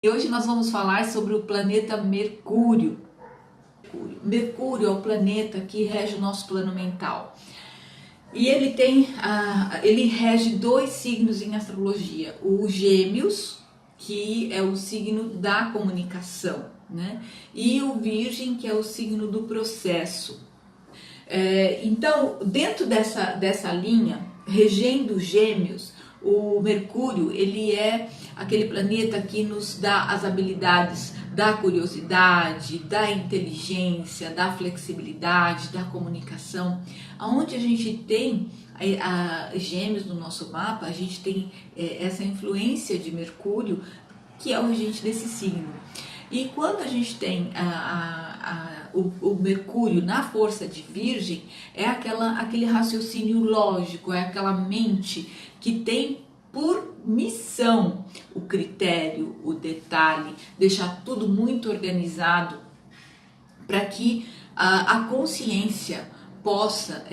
E hoje nós vamos falar sobre o planeta Mercúrio. Mercúrio é o planeta que rege o nosso plano mental. E ele rege dois signos em astrologia: o Gêmeos, que é o signo da comunicação, né? E o Virgem, que é o signo do processo. Então, dentro dessa linha, regendo Gêmeos, o Mercúrio, ele é aquele planeta que nos dá as habilidades da curiosidade, da inteligência, da flexibilidade, da comunicação. Aonde a gente tem Gêmeos no nosso mapa, a gente tem essa influência de Mercúrio, que é o regente desse signo. E quando a gente tem o Mercúrio na força de Virgem, é aquele raciocínio lógico, é aquela mente que tem por missão o critério, o detalhe, deixar tudo muito organizado para que a consciência possa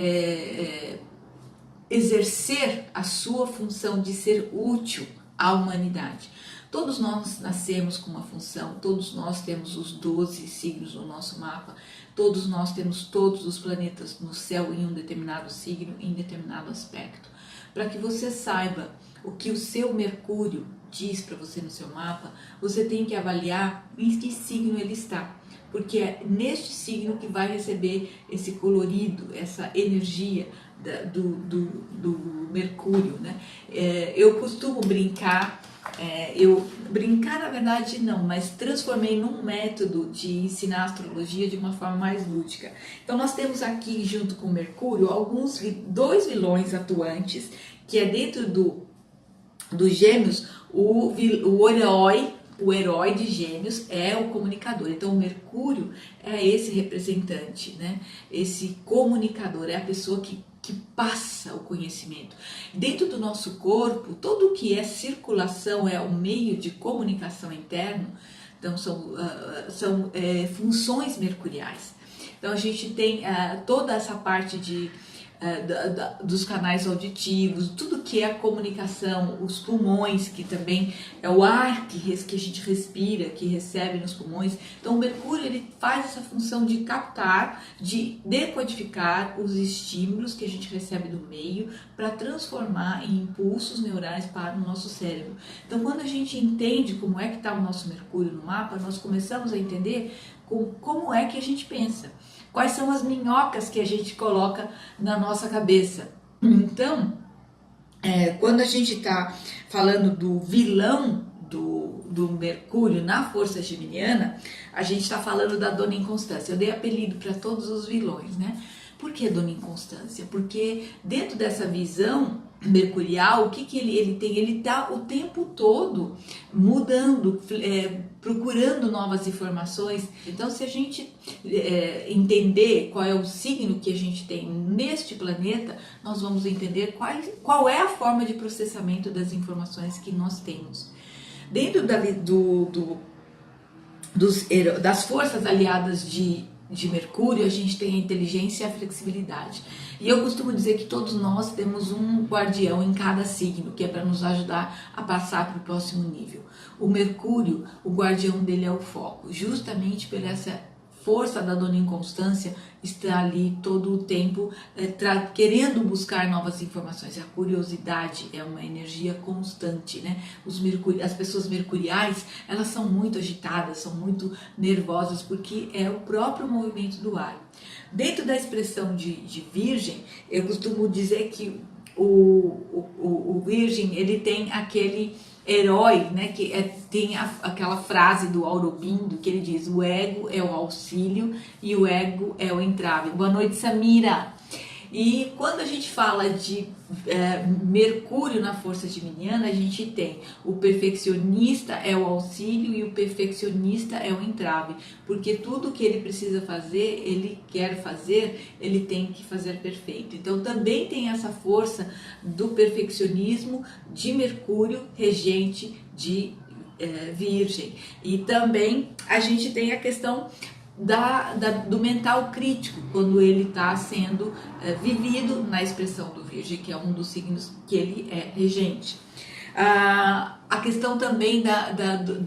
exercer a sua função de ser útil à humanidade. Todos nós nascemos com uma função, todos nós temos os 12 signos no nosso mapa, todos nós temos todos os planetas no céu em um determinado signo, em determinado aspecto. Para que você saiba o que o seu Mercúrio diz para você no seu mapa, você tem que avaliar em que signo ele está, porque é neste signo que vai receber esse colorido, essa energia do Mercúrio, né? Eu costumo brincar, brincar na verdade não, mas transformei num método de ensinar astrologia de uma forma mais lúdica. Então nós temos aqui junto com Mercúrio dois vilões atuantes, que é dentro do Gêmeos, o herói de Gêmeos é o comunicador. Então o Mercúrio é esse representante, né? Esse comunicador, é a pessoa que passa o conhecimento. Dentro do nosso corpo, tudo que é circulação é o meio de comunicação interno, então são funções mercuriais. Então a gente tem toda essa parte dos canais auditivos, tudo que é a comunicação, os pulmões, que também é o ar que a gente respira, que recebe nos pulmões. Então o Mercúrio, ele faz essa função de captar, de decodificar os estímulos que a gente recebe do meio para transformar em impulsos neurais para o nosso cérebro. Então quando a gente entende como é que está o nosso Mercúrio no mapa, nós começamos a entender como é que a gente pensa. Quais são as minhocas que a gente coloca na nossa cabeça? Então, quando a gente está falando do vilão do Mercúrio na força geminiana, a gente está falando da Dona Inconstância. Eu dei apelido para todos os vilões, né? Por que Dona Inconstância? Porque dentro dessa visão mercurial, o que ele tem? Ele está o tempo todo mudando, procurando novas informações. Então, se a gente entender qual é o signo que a gente tem neste planeta, nós vamos entender qual é a forma de processamento das informações que nós temos. Dentro das forças aliadas de Mercúrio, a gente tem a inteligência e a flexibilidade. E eu costumo dizer que todos nós temos um guardião em cada signo, que é para nos ajudar a passar para o próximo nível. O Mercúrio, o guardião dele é o foco, justamente por essa força da Dona Inconstância está ali todo o tempo querendo buscar novas informações. A curiosidade é uma energia constante, né? As pessoas mercuriais, elas são muito agitadas, são muito nervosas, porque é o próprio movimento do ar. Dentro da expressão de Virgem, eu costumo dizer que o Virgem, ele tem aquele herói, né, que tem aquela frase do Aurobindo, que ele diz: o ego é o auxílio e o ego é o entrave. Boa noite, Samira. E quando a gente fala de Mercúrio na força geminiana, a gente tem o perfeccionista é o auxílio e o perfeccionista é o entrave, porque tudo que ele precisa fazer, ele quer fazer, ele tem que fazer perfeito. Então também tem essa força do perfeccionismo de Mercúrio, regente de Virgem. E também a gente tem a questão do mental crítico, quando ele está sendo vivido na expressão do Virgem, que é um dos signos que ele é regente. A questão também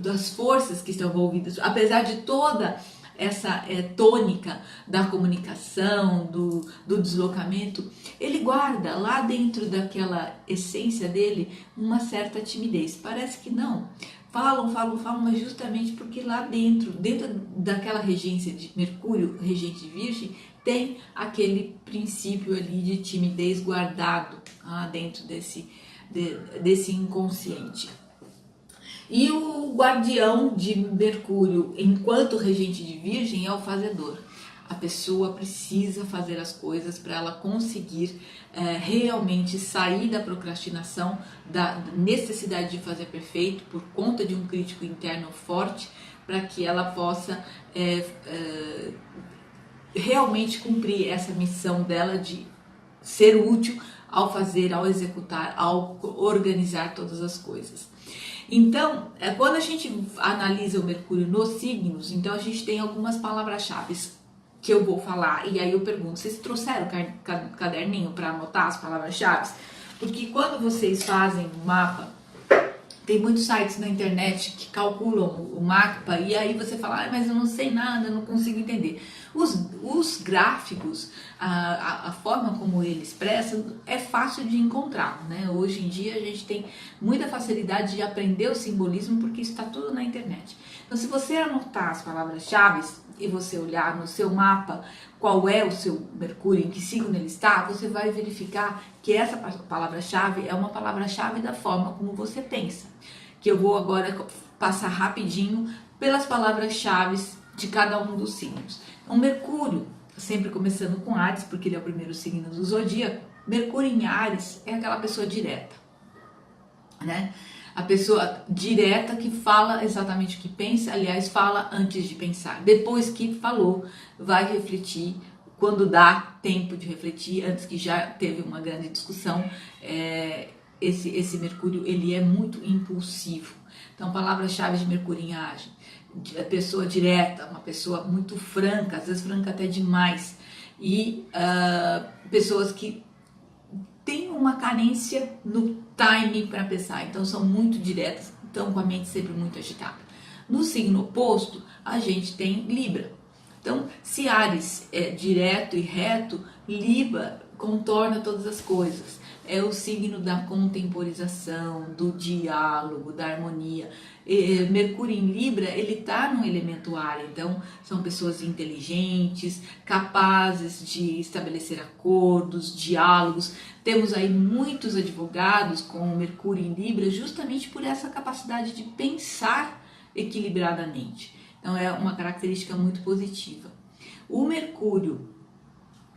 das forças que estão envolvidas, apesar de toda essa tônica da comunicação, do deslocamento, ele guarda lá dentro daquela essência dele uma certa timidez. Parece que não. Falam, mas justamente porque lá dentro daquela regência de Mercúrio, regente de Virgem, tem aquele princípio ali de timidez guardado dentro desse inconsciente. E o guardião de Mercúrio, enquanto regente de Virgem, é o fazedor. A pessoa precisa fazer as coisas para ela conseguir realmente sair da procrastinação, da necessidade de fazer perfeito, por conta de um crítico interno forte, para que ela possa realmente cumprir essa missão dela de ser útil ao fazer, ao executar, ao organizar todas as coisas. Então, quando a gente analisa o Mercúrio nos signos, então a gente tem algumas palavras-chave que eu vou falar, e aí eu pergunto, vocês trouxeram caderninho para anotar as palavras-chave? Porque quando vocês fazem um mapa, tem muitos sites na internet que calculam o mapa, e aí você fala, mas eu não sei nada, eu não consigo entender. Os gráficos, a forma como ele expressa, é fácil de encontrar, né? Hoje em dia a gente tem muita facilidade de aprender o simbolismo, porque está tudo na internet. Então, se você anotar as palavras-chave e você olhar no seu mapa qual é o seu Mercúrio, em que signo ele está, você vai verificar que essa palavra-chave é uma palavra-chave da forma como você pensa. Que eu vou agora passar rapidinho pelas palavras-chave de cada um dos signos. Então, Mercúrio, sempre começando com Áries, porque ele é o primeiro signo do zodíaco. Mercúrio em Áries é aquela pessoa direta, né? A pessoa direta que fala exatamente o que pensa, aliás, fala antes de pensar. Depois que falou, vai refletir, quando dá tempo de refletir, antes que já teve uma grande discussão. Esse Mercúrio, ele é muito impulsivo. Então, palavras-chave de Mercúrio em Áries: pessoa direta, uma pessoa muito franca, às vezes franca até demais, e pessoas que têm uma carência no timing para pensar, então são muito diretas, estão com a mente sempre muito agitada. No signo oposto, a gente tem Libra. Então, se Áries é direto e reto, Libra contorna todas as coisas. É o signo da contemporização, do diálogo, da harmonia. Mercúrio em Libra, ele está no elemento ar, então são pessoas inteligentes, capazes de estabelecer acordos, diálogos. Temos aí muitos advogados com Mercúrio em Libra justamente por essa capacidade de pensar equilibradamente. Então é uma característica muito positiva. O Mercúrio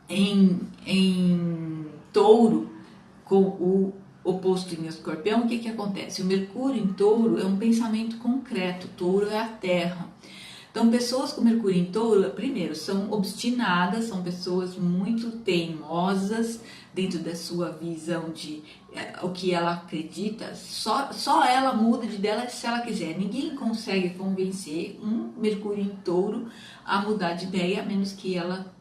em Touro, com o oposto em Escorpião, o que acontece? O Mercúrio em Touro é um pensamento concreto, Touro é a terra. Então, pessoas com Mercúrio em Touro, primeiro, são obstinadas, são pessoas muito teimosas dentro da sua visão de o que ela acredita. Só ela muda de dela se ela quiser. Ninguém consegue convencer um Mercúrio em Touro a mudar de ideia, a menos que ela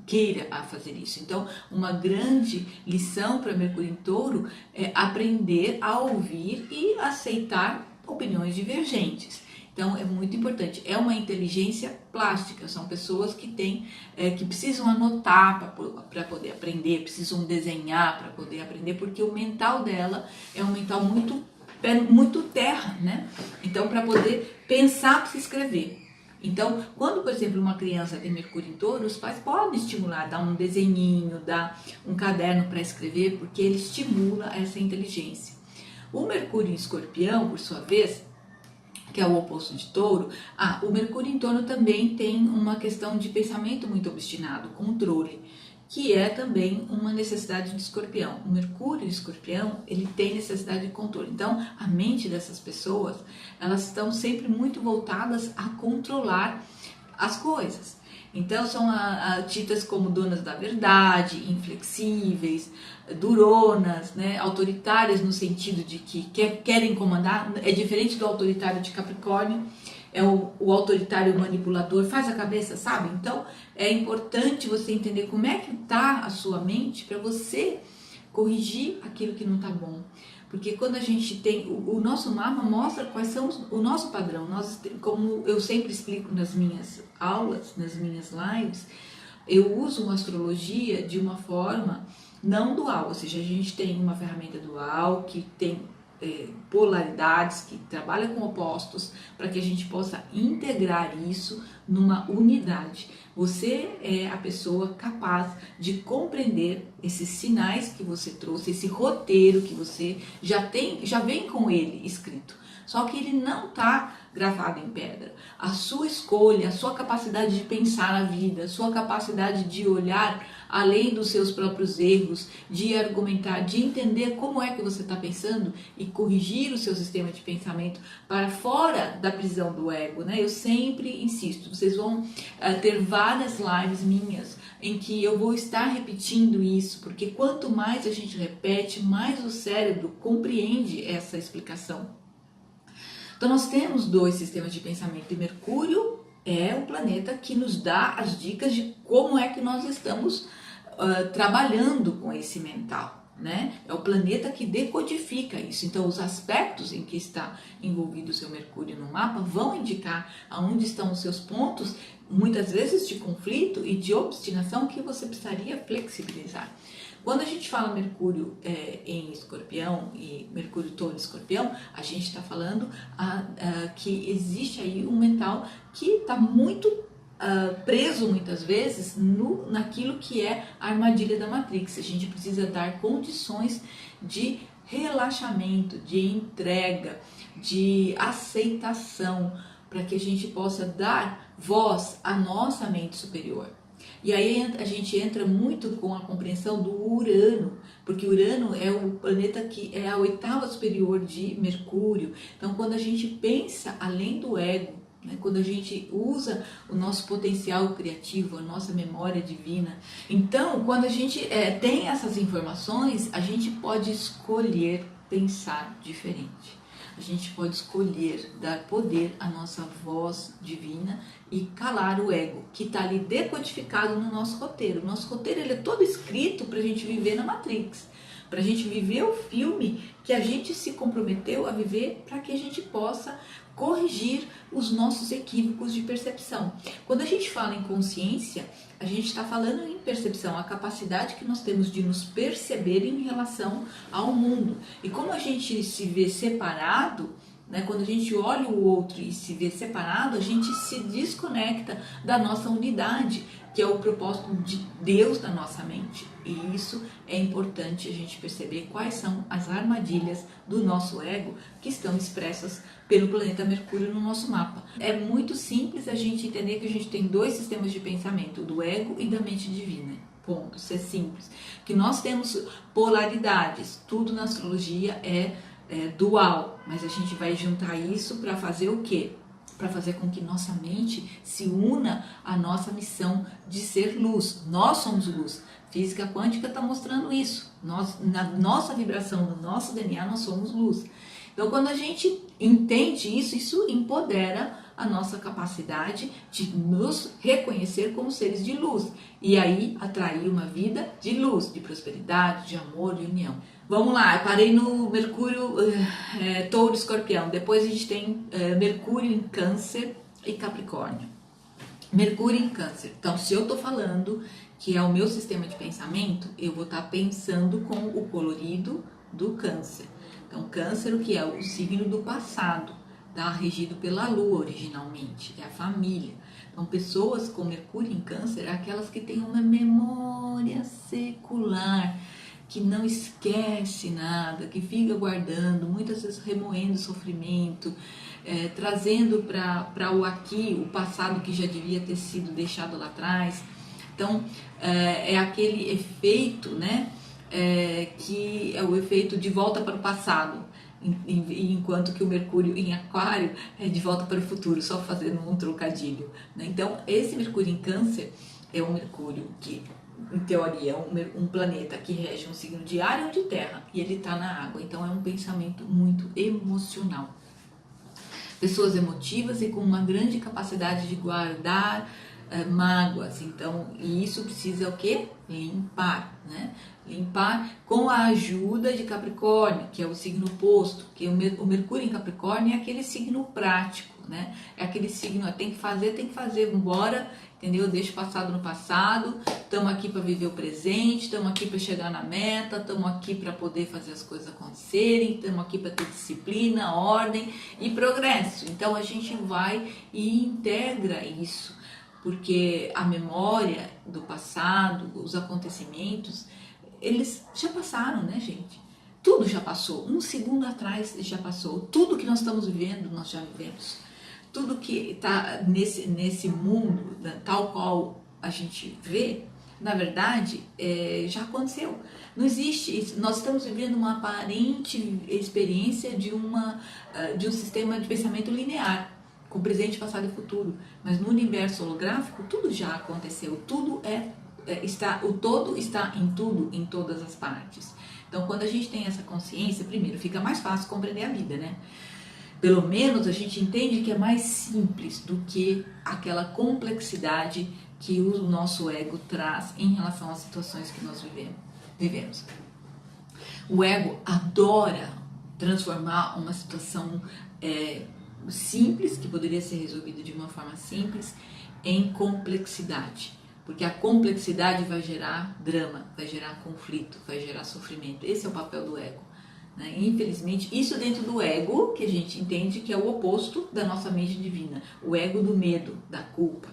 queira a fazer isso. Então, uma grande lição para Mercúrio em Touro é aprender a ouvir e aceitar opiniões divergentes. Então, é muito importante. É uma inteligência plástica. São pessoas que têm, que precisam anotar para poder aprender, precisam desenhar para poder aprender, porque o mental dela é um mental muito terra, né? Então, para poder pensar, precisa escrever. Então, quando, por exemplo, uma criança tem Mercúrio em Touro, os pais podem estimular, dar um desenhinho, dar um caderno para escrever, porque ele estimula essa inteligência. O Mercúrio em Escorpião, por sua vez, que é o oposto de Touro, o Mercúrio em Touro também tem uma questão de pensamento muito obstinado, controle, que é também uma necessidade de Escorpião. O Mercúrio em Escorpião, ele tem necessidade de controle. Então, a mente dessas pessoas, elas estão sempre muito voltadas a controlar as coisas. Então, são tidas como donas da verdade, inflexíveis, duronas, né, autoritárias no sentido de que querem comandar. É diferente do autoritário de Capricórnio, é o autoritário manipulador, faz a cabeça, sabe? Então, é importante você entender como é que está a sua mente para você corrigir aquilo que não está bom. porque quando a gente tem, o nosso mapa mostra quais são o nosso padrão. Nós, como eu sempre explico nas minhas aulas, nas minhas lives, eu uso uma astrologia de uma forma não dual, ou seja, a gente tem uma ferramenta dual que tem polaridades, que trabalha com opostos, para que a gente possa integrar isso numa unidade. Você é a pessoa capaz de compreender esses sinais que você trouxe, esse roteiro que você já tem, já vem com ele escrito. Só que ele não está gravado em pedra. A sua escolha, a sua capacidade de pensar a vida, a sua capacidade de olhar além dos seus próprios erros, de argumentar, de entender como é que você está pensando e corrigir o seu sistema de pensamento para fora da prisão do ego, né? Eu sempre insisto, vocês vão ter várias lives minhas em que eu vou estar repetindo isso, porque quanto mais a gente repete, mais o cérebro compreende essa explicação. Então nós temos dois sistemas de pensamento e Mercúrio é o planeta que nos dá as dicas de como é que nós estamos trabalhando com esse mental, né? É o planeta que decodifica isso. Então os aspectos em que está envolvido o seu Mercúrio no mapa vão indicar aonde estão os seus pontos, muitas vezes de conflito e de obstinação que você precisaria flexibilizar. Quando a gente fala Mercúrio em Escorpião e Mercúrio todo Escorpião, a gente está falando que existe aí um mental que está muito preso muitas vezes naquilo que é a armadilha da Matrix. A gente precisa dar condições de relaxamento, de entrega, de aceitação, para que a gente possa dar voz à nossa mente superior. E aí a gente entra muito com a compreensão do Urano, porque Urano é o planeta que é a oitava superior de Mercúrio. Então, quando a gente pensa além do ego, né, quando a gente usa o nosso potencial criativo, a nossa memória divina, então, quando a gente tem essas informações, a gente pode escolher pensar diferente. A gente pode escolher dar poder à nossa voz divina e calar o ego, que está ali decodificado no nosso roteiro. O nosso roteiro ele é todo escrito para a gente viver na Matrix, para a gente viver o filme que a gente se comprometeu a viver para que a gente possa corrigir os nossos equívocos de percepção. Quando a gente fala em consciência, a gente está falando em percepção, a capacidade que nós temos de nos perceber em relação ao mundo. E como a gente se vê separado, né, quando a gente olha o outro e se vê separado, a gente se desconecta da nossa unidade, que é o propósito de Deus na nossa mente. E isso é importante a gente perceber quais são as armadilhas do nosso ego que estão expressas pelo planeta Mercúrio no nosso mapa. É muito simples a gente entender que a gente tem dois sistemas de pensamento, do ego e da mente divina. Ponto, isso é simples. Que nós temos polaridades, tudo na astrologia é dual, mas a gente vai juntar isso para fazer o quê? Para fazer com que nossa mente se una à nossa missão de ser luz. Nós somos luz. Física quântica está mostrando isso. Na nossa vibração, no nosso DNA, nós somos luz. Então, quando a gente entende isso, isso empodera a nossa capacidade de nos reconhecer como seres de luz. E aí, atrair uma vida de luz, de prosperidade, de amor, de união. Vamos lá, eu parei no Mercúrio, Touro, Escorpião. Depois a gente tem Mercúrio em Câncer e Capricórnio. Mercúrio em Câncer. Então, se eu estou falando que é o meu sistema de pensamento, eu vou estar pensando com o colorido do Câncer. Então, Câncer, o que é? O signo do passado, tá? Regido pela Lua originalmente, é a família. Então, pessoas com Mercúrio em Câncer, aquelas que têm uma memória secular, que não esquece nada, que fica guardando, muitas vezes remoendo sofrimento, trazendo para o aqui o passado que já devia ter sido deixado lá atrás. Então, é aquele efeito, né, que é o efeito de volta para o passado, enquanto que o Mercúrio em Aquário é de volta para o futuro, só fazendo um trocadilho, né? Então, esse Mercúrio em Câncer é um Mercúrio que, em teoria, é um planeta que rege um signo de ar ou de terra, e ele está na água, então é um pensamento muito emocional. Pessoas emotivas e com uma grande capacidade de guardar mágoas. Então, e isso precisa o quê? Limpar, né? Limpar com a ajuda de Capricórnio, que é o signo oposto, que o Mercúrio em Capricórnio é aquele signo prático, né? É aquele signo, tem que fazer, embora, entendeu? Deixa o passado no passado, estamos aqui para viver o presente, estamos aqui para chegar na meta, estamos aqui para poder fazer as coisas acontecerem, estamos aqui para ter disciplina, ordem e progresso. Então a gente vai e integra isso, porque a memória do passado, os acontecimentos, eles já passaram, né, gente? Tudo já passou. Um segundo atrás já passou. Tudo que nós estamos vivendo, nós já vivemos. Tudo que está nesse mundo, tal qual a gente vê, na verdade, já aconteceu. Não existe isso. Nós estamos vivendo uma aparente experiência de um sistema de pensamento linear, com presente, passado e futuro. Mas no universo holográfico, tudo já aconteceu. Tudo o todo está em tudo, em todas as partes. Então, quando a gente tem essa consciência, primeiro, fica mais fácil compreender a vida, né? Pelo menos a gente entende que é mais simples do que aquela complexidade que o nosso ego traz em relação às situações que nós vivemos. O ego adora transformar uma situação simples, que poderia ser resolvida de uma forma simples, em complexidade. Porque a complexidade vai gerar drama, vai gerar conflito, vai gerar sofrimento. Esse é o papel do ego, né? Infelizmente, isso dentro do ego, que a gente entende que é o oposto da nossa mente divina. O ego do medo, da culpa.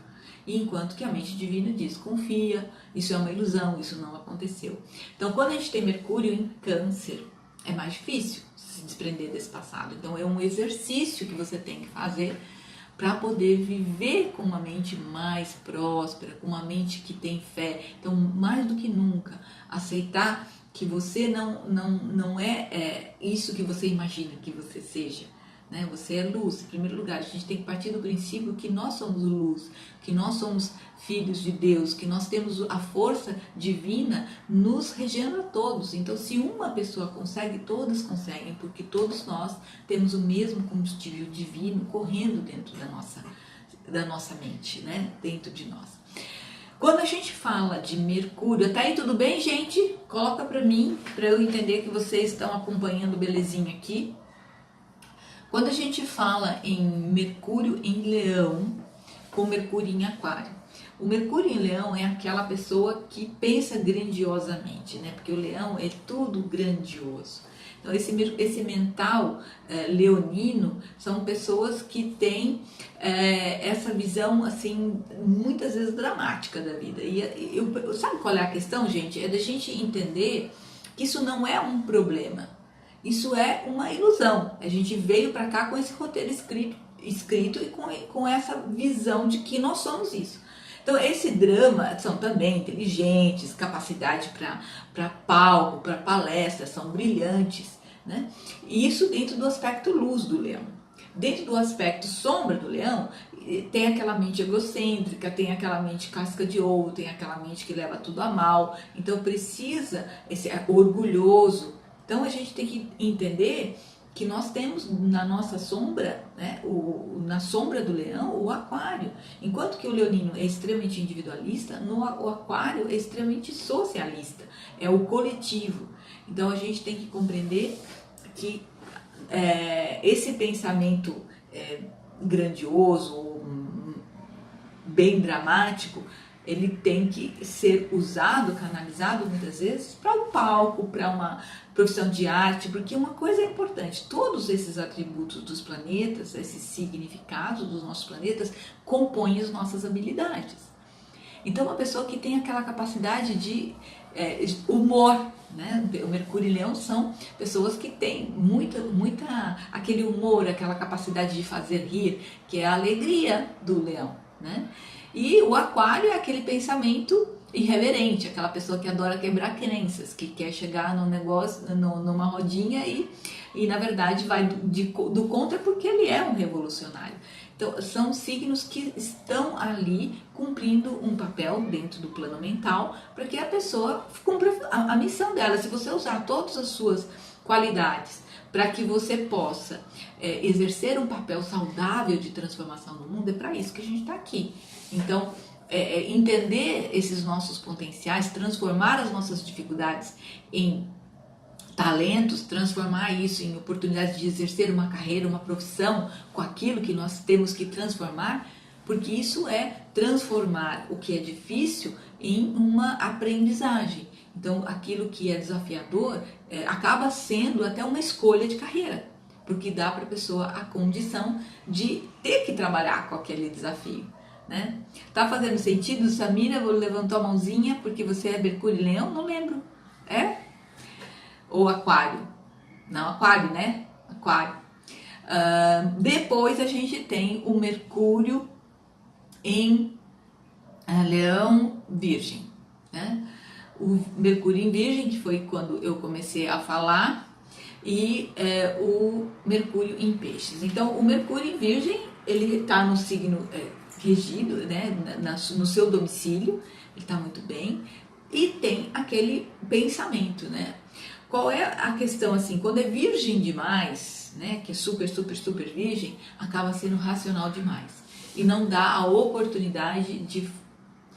E enquanto que a mente divina diz, confia, isso é uma ilusão, isso não aconteceu. Então, quando a gente tem Mercúrio em Câncer, é mais difícil se desprender desse passado. Então, é um exercício que você tem que fazer para poder viver com uma mente mais próspera, com uma mente que tem fé. Então, mais do que nunca, aceitar que você não é isso que você imagina que você seja, né? Você é luz. Em primeiro lugar, a gente tem que partir do princípio que nós somos luz, que nós somos filhos de Deus, que nós temos a força divina nos regendo a todos. Então, se uma pessoa consegue, todas conseguem, porque todos nós temos o mesmo combustível divino correndo dentro da nossa mente, né? Dentro de nós. Quando a gente fala de Mercúrio, tá aí tudo bem, gente? Coloca para mim, para eu entender que vocês estão acompanhando belezinha aqui. Quando a gente fala em Mercúrio em Leão, com Mercúrio em Aquário. O Mercúrio em Leão é aquela pessoa que pensa grandiosamente, né? Porque o Leão é tudo grandioso. Então, esse mental leonino são pessoas que têm essa visão, assim, muitas vezes dramática da vida. E sabe qual é a questão, gente? É da gente entender que isso não é um problema. Isso é uma ilusão. A gente veio para cá com esse roteiro escrito e com essa visão de que nós somos isso. Então, esse drama são também inteligentes, capacidade para palco, para palestra, são brilhantes, né? E isso dentro do aspecto luz do leão. Dentro do aspecto sombra do leão, tem aquela mente egocêntrica, tem aquela mente casca de ovo, tem aquela mente que leva tudo a mal. Então, precisa esse orgulhoso. Então, a gente tem que entender que nós temos na nossa sombra, né, na sombra do leão, o aquário. Enquanto que o leonino é extremamente individualista, o aquário é extremamente socialista, é o coletivo. Então a gente tem que compreender que esse pensamento grandioso, bem dramático, ele tem que ser usado, canalizado muitas vezes para um palco, para uma profissão de arte, porque uma coisa é importante, todos esses atributos dos planetas, esses significados dos nossos planetas, compõem as nossas habilidades. Então, uma pessoa que tem aquela capacidade de humor, né? O Mercúrio e Leão são pessoas que têm aquele humor, aquela capacidade de fazer rir, que é a alegria do Leão, né? E o Aquário é aquele pensamento irreverente, aquela pessoa que adora quebrar crenças, que quer chegar num negócio, numa rodinha e na verdade vai do contra porque ele é um revolucionário. Então, são signos que estão ali cumprindo um papel dentro do plano mental para que a pessoa cumpra a missão dela. Se você usar todas as suas qualidades para que você possa exercer um papel saudável de transformação no mundo, é para isso que a gente está aqui. Então, entender esses nossos potenciais, transformar as nossas dificuldades em talentos, transformar isso em oportunidades de exercer uma carreira, uma profissão com aquilo que nós temos que transformar, porque isso é transformar o que é difícil em uma aprendizagem. Então, aquilo que é desafiador acaba sendo até uma escolha de carreira, porque dá para a pessoa a condição de ter que trabalhar com aquele desafio. Né? Tá fazendo sentido? Samira levantou a mãozinha porque você é Mercúrio e Leão? Não lembro. É? Ou Aquário? Não, Aquário, né? Aquário. Depois a gente tem o Mercúrio em Leão, Virgem, né? O Mercúrio em Virgem, que foi quando eu comecei a falar, e o Mercúrio em Peixes. Então, o Mercúrio em Virgem, ele está no signo regido, né, no seu domicílio, ele está muito bem, e tem aquele pensamento, né? Qual é a questão, assim, quando é virgem demais, né, que é super, super, super virgem, acaba sendo racional demais, e não dá a oportunidade de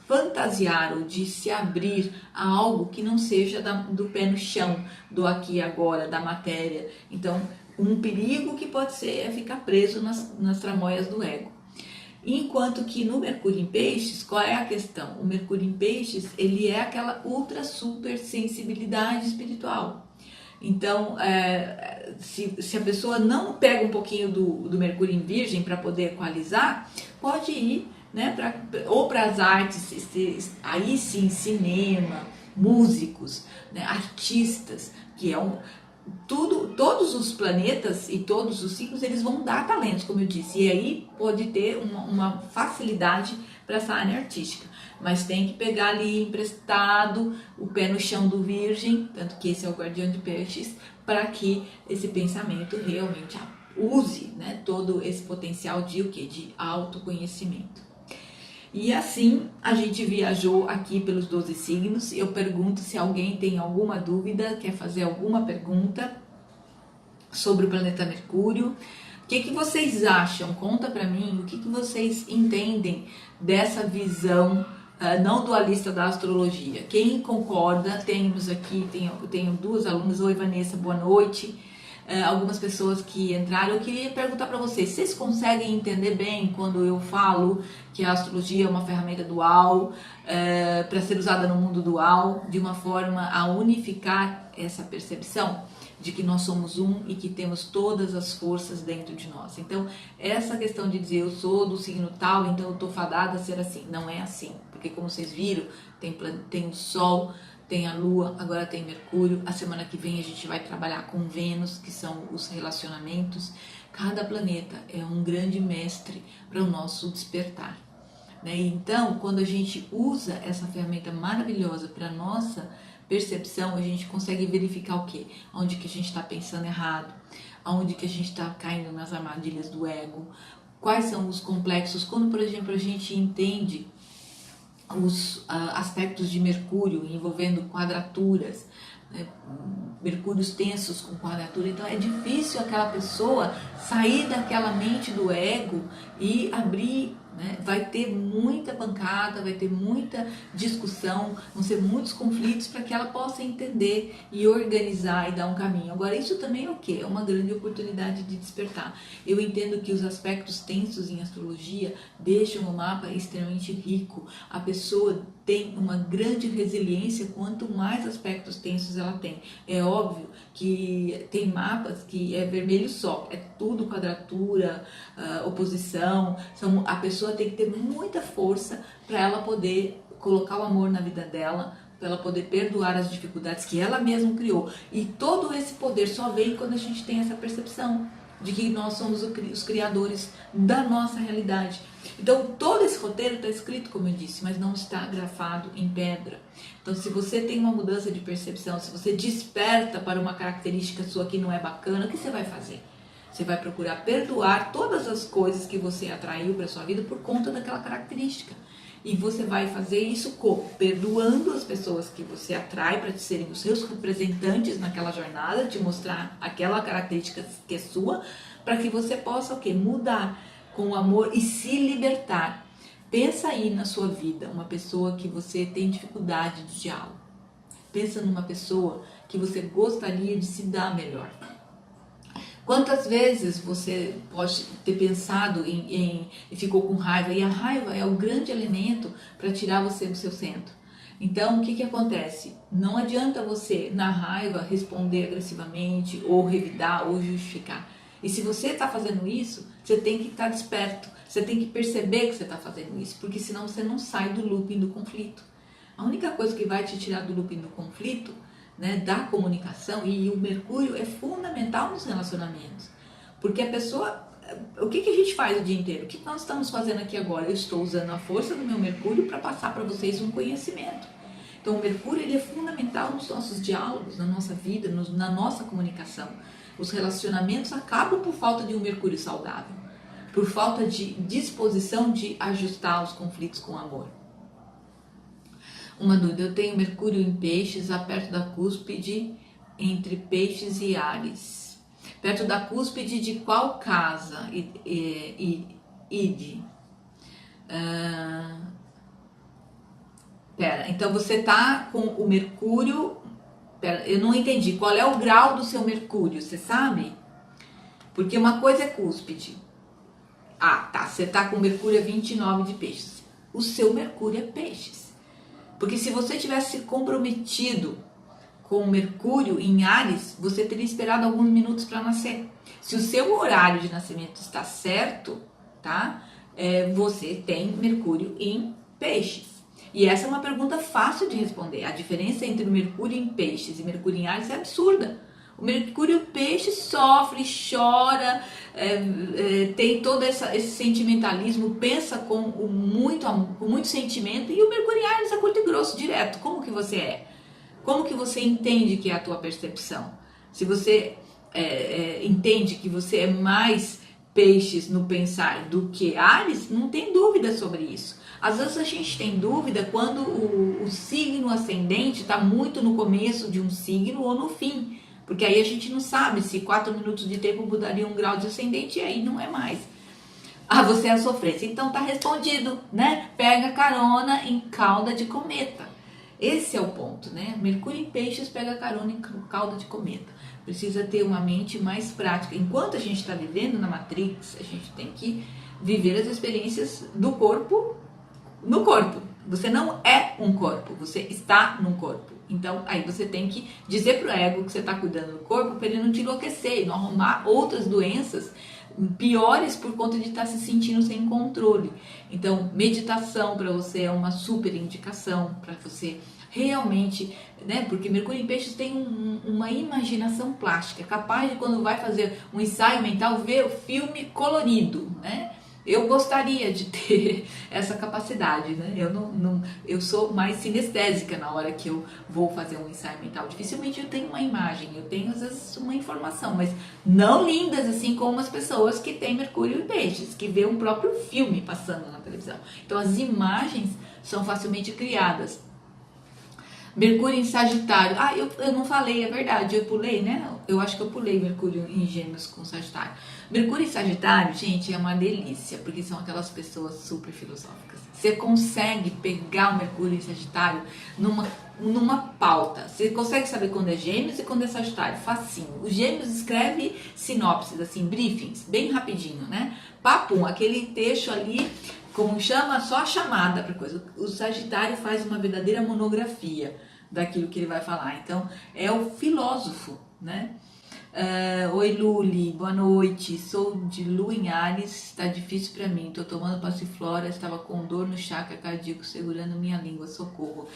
fantasiar ou de se abrir a algo que não seja do pé no chão, do aqui e agora, da matéria. Então, um perigo que pode ser é ficar preso nas tramóias do ego. Enquanto que no Mercúrio em Peixes, qual é a questão? O Mercúrio em Peixes, ele é aquela ultra super sensibilidade espiritual. Então, se a pessoa não pega um pouquinho do Mercúrio em Virgem para poder equalizar, pode ir, né, ou para as artes, aí sim, cinema, músicos, né, artistas, que é todos os planetas e todos os ciclos, eles vão dar talentos, como eu disse, e aí pode ter uma facilidade para essa área artística, mas tem que pegar ali emprestado o pé no chão do Virgem, tanto que esse é o guardião de Peixes, para que esse pensamento realmente use, né, todo esse potencial de autoconhecimento. E assim a gente viajou aqui pelos 12 signos. Eu pergunto se alguém tem alguma dúvida, quer fazer alguma pergunta sobre o planeta Mercúrio. O que vocês acham? Conta para mim o que vocês entendem dessa visão não dualista da astrologia. Quem concorda? Temos aqui, tenho duas alunas. Oi, Vanessa, boa noite. Algumas pessoas que entraram. Eu queria perguntar para vocês conseguem entender bem quando eu falo que a astrologia é uma ferramenta dual, para ser usada no mundo dual, de uma forma a unificar essa percepção de que nós somos um e que temos todas as forças dentro de nós. Então, essa questão de dizer eu sou do signo tal, então eu estou fadada a ser assim, não é assim, porque como vocês viram, tem o Sol, tem a Lua, agora tem Mercúrio. A semana que vem a gente vai trabalhar com Vênus, que são os relacionamentos. Cada planeta é um grande mestre para o nosso despertar, né? Então, quando a gente usa essa ferramenta maravilhosa para a nossa percepção, a gente consegue verificar o quê? Onde que a gente está pensando errado, onde que a gente está caindo nas armadilhas do ego, quais são os complexos. Quando, por exemplo, a gente entende os aspectos de Mercúrio envolvendo quadraturas, né? Mercúrios tensos com quadratura, então é difícil aquela pessoa sair daquela mente do ego e abrir, né? Vai ter muita pancada, vai ter muita discussão, vão ser muitos conflitos para que ela possa entender e organizar e dar um caminho. Agora, isso também é o quê? É uma grande oportunidade de despertar. Eu entendo que os aspectos tensos em astrologia deixam o mapa extremamente rico. A pessoa tem uma grande resiliência quanto mais aspectos tensos ela tem. É óbvio que tem mapas que é vermelho só, é tudo quadratura, oposição. A pessoa tem que ter muita força para ela poder colocar o amor na vida dela, para ela poder perdoar as dificuldades que ela mesma criou. E todo esse poder só vem quando a gente tem essa percepção de que nós somos os criadores da nossa realidade. Então, todo esse roteiro está escrito, como eu disse, mas não está grafado em pedra. Então, se você tem uma mudança de percepção, se você desperta para uma característica sua que não é bacana, o que você vai fazer? Você vai procurar perdoar todas as coisas que você atraiu para sua vida por conta daquela característica. E você vai fazer isso como? Perdoando as pessoas que você atrai para serem os seus representantes naquela jornada, te mostrar aquela característica que é sua, para que você possa o quê? Mudar com o amor e se libertar. Pensa aí na sua vida, uma pessoa que você tem dificuldade de diálogo. Pensa numa pessoa que você gostaria de se dar melhor. Quantas vezes você pode ter pensado e ficou com raiva, e a raiva é o grande elemento para tirar você do seu centro. Então, o que acontece? Não adianta você, na raiva, responder agressivamente, ou revidar, ou justificar. E se você está fazendo isso, você tem que estar desperto, você tem que perceber que você está fazendo isso, porque senão você não sai do looping do conflito. A única coisa que vai te tirar do looping do conflito, né, da comunicação, e o Mercúrio é fundamental nos relacionamentos, porque a pessoa, o que a gente faz o dia inteiro? O que nós estamos fazendo aqui agora? Eu estou usando a força do meu Mercúrio para passar para vocês um conhecimento. Então o Mercúrio, ele é fundamental nos nossos diálogos, na nossa vida, na nossa comunicação. Os relacionamentos acabam por falta de um Mercúrio saudável, por falta de disposição de ajustar os conflitos com amor. Uma dúvida: eu tenho Mercúrio em Peixes, perto da cúspide, entre Peixes e Áries. Perto da cúspide de qual casa? Ide. Pera, então você tá com o Mercúrio. Pera, eu não entendi. Qual é o grau do seu Mercúrio? Você sabe? Porque uma coisa é cúspide. Ah, tá. Você tá com Mercúrio a 29 de Peixes. O seu Mercúrio é Peixes. Porque se você tivesse comprometido com Mercúrio em Áries, você teria esperado alguns minutos para nascer. Se o seu horário de nascimento está certo, tá? Você tem Mercúrio em Peixes. E essa é uma pergunta fácil de responder. A diferença entre o Mercúrio em Peixes e Mercúrio em Áries é absurda. O Mercúrio Peixe sofre, chora, tem todo esse sentimentalismo, pensa com muito sentimento, e o Mercúrio em Áries é curto e grosso, direto. Como que você é? Como que você entende que é a tua percepção? Se você entende que você é mais Peixes no pensar do que Áries, não tem dúvida sobre isso. Às vezes a gente tem dúvida quando o signo ascendente está muito no começo de um signo ou no fim. Porque aí a gente não sabe se 4 minutos de tempo mudaria um grau de ascendente, e aí não é mais. Ah, você é a sofrência. Então tá respondido, né? Pega carona em cauda de cometa. Esse é o ponto, né? Mercúrio em Peixes pega carona em cauda de cometa. Precisa ter uma mente mais prática. Enquanto a gente está vivendo na Matrix, a gente tem que viver as experiências do corpo no corpo. Você não é um corpo, você está num corpo. Então, aí você tem que dizer pro ego que você está cuidando do corpo para ele não te enlouquecer e não arrumar outras doenças piores por conta de estar se sentindo sem controle. Então, meditação para você é uma super indicação para você realmente, né? Porque Mercúrio em Peixes tem uma imaginação plástica, capaz de, quando vai fazer um ensaio mental, ver o filme colorido, né? Eu gostaria de ter essa capacidade, né? Eu sou mais sinestésica na hora que eu vou fazer um ensaio mental. Dificilmente eu tenho uma imagem, eu tenho às vezes uma informação, mas não lindas assim como as pessoas que têm Mercúrio em Peixes, que vê um próprio filme passando na televisão. Então as imagens são facilmente criadas. Mercúrio em Sagitário. Ah, eu não falei, é verdade, eu pulei, né? Eu acho que eu pulei Mercúrio em Gêmeos com Sagitário. Mercúrio em Sagitário, gente, é uma delícia, porque são aquelas pessoas super filosóficas. Você consegue pegar o Mercúrio em Sagitário numa pauta. Você consegue saber quando é Gêmeos e quando é Sagitário, facinho. O Gêmeos escreve sinopses, assim, briefings, bem rapidinho, né? Papum, aquele texto ali, como chama, só a chamada para coisa. O Sagitário faz uma verdadeira monografia daquilo que ele vai falar. Então, é o filósofo, né? Oi, Luli, boa noite. Sou de Lua em Áries, tá difícil para mim. Tô tomando passiflora, estava com dor no chakra cardíaco, segurando minha língua, socorro.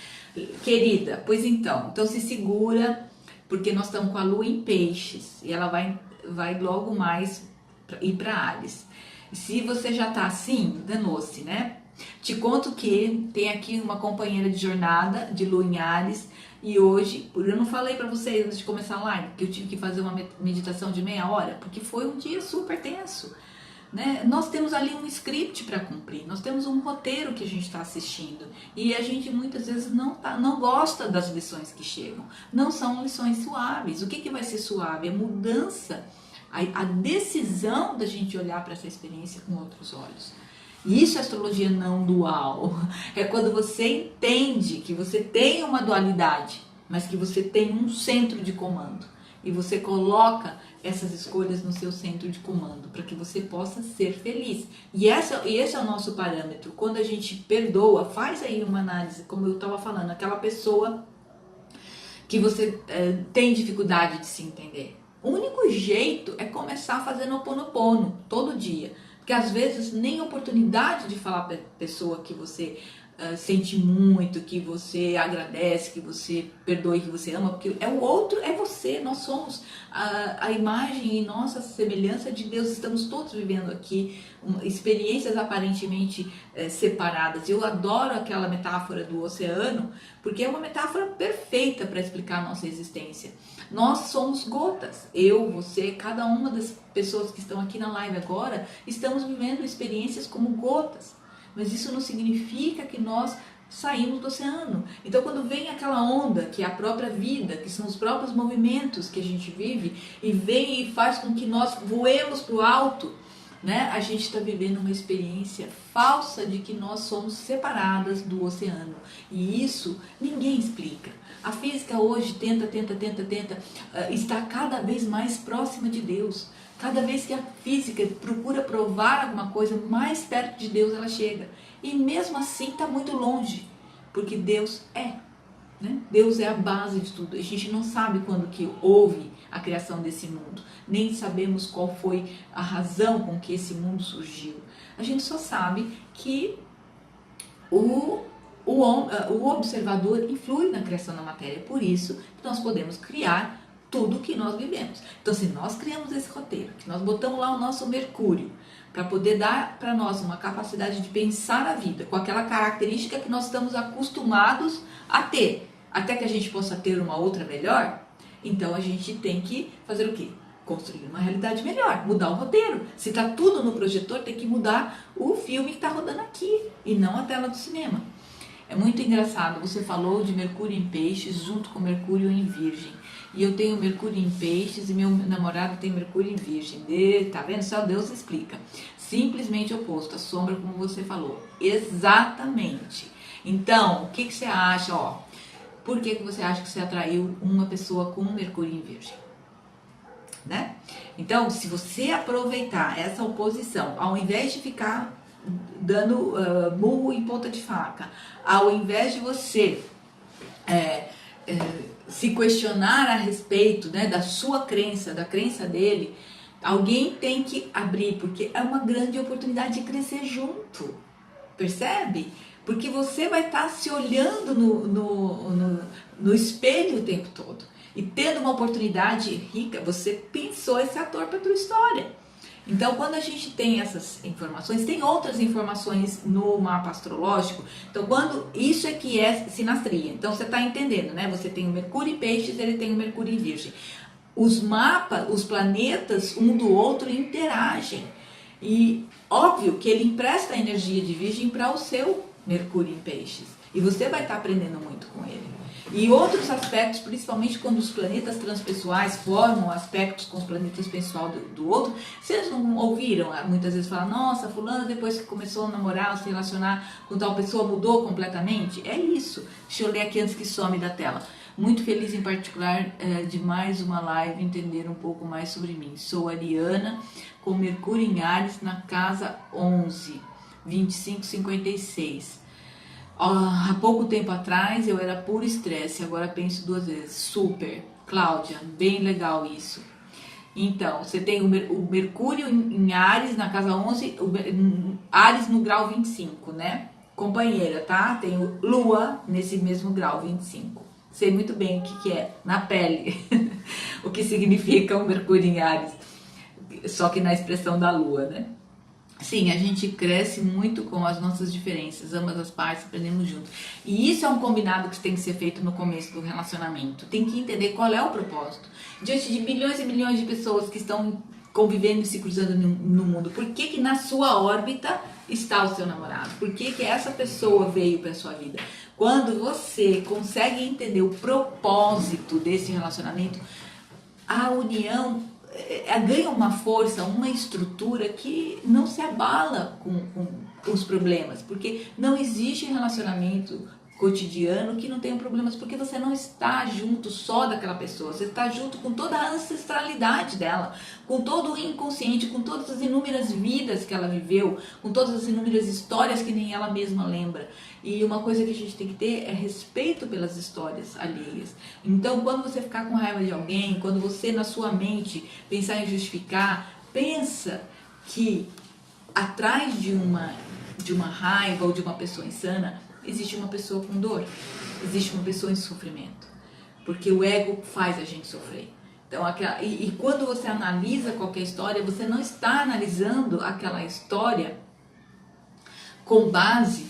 Querida, pois então se segura, porque nós estamos com a Lua em Peixes e ela vai logo mais ir para Áries. Se você já tá assim, danou-se, né? Te conto que tem aqui uma companheira de jornada de Lua em Áries, e hoje, eu não falei pra vocês antes de começar a live, que eu tive que fazer uma meditação de meia hora, porque foi um dia super tenso, né? Nós temos ali um script para cumprir, nós temos um roteiro que a gente está assistindo, e a gente muitas vezes não gosta das lições que chegam, não são lições suaves. O que vai ser suave? A mudança, a decisão da gente olhar para essa experiência com outros olhos. E isso é astrologia não dual. É quando você entende que você tem uma dualidade, mas que você tem um centro de comando. E você coloca essas escolhas no seu centro de comando, para que você possa ser feliz. E esse é o nosso parâmetro. Quando a gente perdoa, faz aí uma análise, como eu estava falando, aquela pessoa que você tem dificuldade de se entender. O único jeito é começar fazendo Ho'oponopono todo dia. Porque às vezes nem oportunidade de falar para a pessoa que você sente muito, que você agradece, que você perdoe, que você ama, porque é o outro, é você, nós somos a imagem e nossa semelhança de Deus, estamos todos vivendo aqui experiências aparentemente separadas. Eu adoro aquela metáfora do oceano, porque é uma metáfora perfeita para explicar a nossa existência. Nós somos gotas, eu, você, cada uma das pessoas que estão aqui na live agora, estamos vivendo experiências como gotas. Mas isso não significa que nós saímos do oceano. Então, quando vem aquela onda, que é a própria vida, que são os próprios movimentos que a gente vive, e vem e faz com que nós voemos para o alto, né? A gente está vivendo uma experiência falsa de que nós somos separadas do oceano. E isso ninguém explica. A física hoje tenta estar cada vez mais próxima de Deus. Cada vez que a física procura provar alguma coisa, mais perto de Deus ela chega. E mesmo assim está muito longe, porque Deus é. Né? Deus é a base de tudo. A gente não sabe quando que houve a criação desse mundo. Nem sabemos qual foi a razão com que esse mundo surgiu. A gente só sabe que o observador influi na criação da matéria. Por isso que nós podemos criar tudo que nós vivemos. Então, se nós criamos esse roteiro, que nós botamos lá o nosso Mercúrio, para poder dar para nós uma capacidade de pensar a vida, com aquela característica que nós estamos acostumados a ter, até que a gente possa ter uma outra melhor, então a gente tem que fazer o quê? Construir uma realidade melhor, mudar o roteiro. Se está tudo no projetor, tem que mudar o filme que está rodando aqui, e não a tela do cinema. É muito engraçado, você falou de Mercúrio em Peixes junto com Mercúrio em Virgem. E eu tenho Mercúrio em Peixes e meu namorado tem Mercúrio em Virgem. Tá vendo? Só Deus explica. Simplesmente oposto, a sombra como você falou. Exatamente. Então, o que você acha? Por que você acha que você atraiu uma pessoa com Mercúrio em Virgem? Né? Então, se você aproveitar essa oposição, ao invés de ficar dando murro em ponta de faca, ao invés de você se questionar a respeito, né, da sua crença, da crença dele, alguém tem que abrir, porque é uma grande oportunidade de crescer junto, percebe? Porque você vai estar se olhando no espelho o tempo todo e tendo uma oportunidade rica. Você pensou esse ator para a tua história. Então, quando a gente tem essas informações, tem outras informações no mapa astrológico. Então, quando isso é que é sinastria. Então, você está entendendo, né? Você tem o Mercúrio em Peixes, ele tem o Mercúrio em Virgem. Os mapas, os planetas, um do outro interagem. E óbvio que ele empresta a energia de Virgem para o seu Mercúrio em Peixes. E você vai estar aprendendo muito com ele. E outros aspectos, principalmente quando os planetas transpessoais formam aspectos com os planetas pessoal do outro, vocês não ouviram muitas vezes falar, nossa, fulano depois que começou a namorar, se relacionar com tal pessoa, mudou completamente? É isso. Deixa eu ler aqui antes que some da tela. Muito feliz em particular de mais uma live, entender um pouco mais sobre mim. Sou ariana, com Mercúrio em Áries na casa 11, 2556. Há pouco tempo atrás eu era puro estresse, agora penso duas vezes. Super, Cláudia, bem legal isso. Então, você tem o Mercúrio em Áries na casa 11, Áries no grau 25, né? Companheira, tá? Tem o Lua nesse mesmo grau 25. Sei muito bem o que é, na pele, o que significa o Mercúrio em Áries, só que na expressão da Lua, né? Sim, a gente cresce muito com as nossas diferenças, ambas as partes aprendemos junto. E isso é um combinado que tem que ser feito no começo do relacionamento. Tem que entender qual é o propósito. Diante de milhões e milhões de pessoas que estão convivendo e se cruzando no mundo, por que na sua órbita está o seu namorado? Por que essa pessoa veio para a sua vida? Quando você consegue entender o propósito desse relacionamento, a união ganha uma força, uma estrutura que não se abala os problemas, porque não existe relacionamento cotidiano que não tenha problemas, porque você não está junto só daquela pessoa, você está junto com toda a ancestralidade dela, com todo o inconsciente, com todas as inúmeras vidas que ela viveu, com todas as inúmeras histórias que nem ela mesma lembra. E uma coisa que a gente tem que ter é respeito pelas histórias alheias. Então, quando você ficar com raiva de alguém, quando você na sua mente pensar em justificar, pensa que atrás de uma raiva ou de uma pessoa insana, existe uma pessoa com dor, existe uma pessoa em sofrimento, porque o ego faz a gente sofrer. Então, e quando você analisa qualquer história, você não está analisando aquela história com base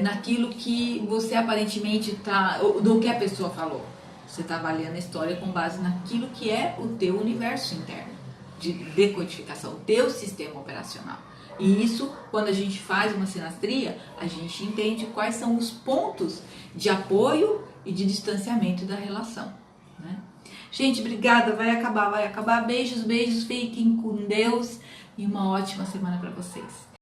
naquilo que você aparentemente está, do que a pessoa falou. Você está avaliando a história com base naquilo que é o teu universo interno de decodificação, o teu sistema operacional. E isso, quando a gente faz uma sinastria, a gente entende quais são os pontos de apoio e de distanciamento da relação, né? Gente, obrigada, vai acabar. Beijos, fiquem com Deus e uma ótima semana para vocês.